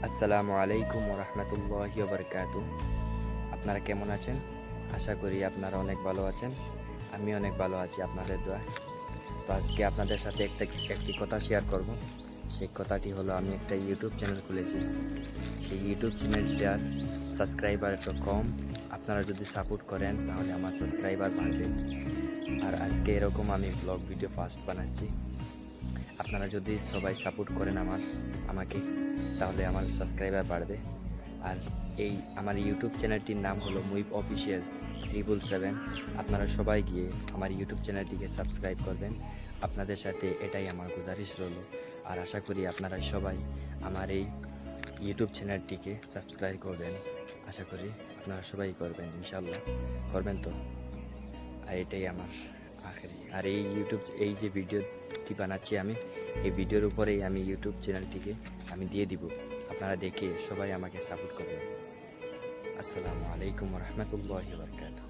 আসসালামু আলাইকুম ওরহমতুল্লাহি ওবরকাতু। আপনারা কেমন আছেন? আশা করি আপনারা অনেক ভালো আছেন। আমি অনেক ভালো আছি আপনাদের দোয়ায়। তো আজকে আপনাদের সাথে একটি কথা শেয়ার করব। সেই কথাটি হলো, আমি একটা ইউটিউব চ্যানেল খুলেছি। সেই ইউটিউব চ্যানেলটার সাবস্ক্রাইবার একটু কম। আপনারা যদি সাপোর্ট করেন তাহলে আমার সাবস্ক্রাইবার বাড়বে। আর আজকে এরকম আমি ব্লগ ভিডিও ফার্স্ট বানাচ্ছি। আপনারা যদি সবাই সাপোর্ট করেন আমাকে, তাহলে আমার সাবস্ক্রাইবার বাড়বে। আর এই আমার ইউটিউব চ্যানেলটির নাম হলো মুইব অফিসিয়াল 777। আপনারা সবাই গিয়ে আমার ইউটিউব চ্যানেলটিকে সাবস্ক্রাইব করবেন। আপনাদের সাথে এটাই আমার গুজারিশ রইল। আর আশা করি আপনারা সবাই আমার এই ইউটিউব চ্যানেলটিকে সাবস্ক্রাইব করবেন। আশা করি আপনারা সবাই করবেন, ইনশাল্লাহ করবেন তো। আর এটাই আমার আখেরি। আর এই যে ভিডিওটি বানাচ্ছি আমি, এই ভিডিওর উপরেই আমি ইউটিউব চ্যানেলটিকে আমি দিয়ে দিব। আপনারা দেখে সবাই আমাকে সাপোর্ট করবেন। আসসালামু আলাইকুম রহমতুল্লাহি ওয়া বারাকাতুহু।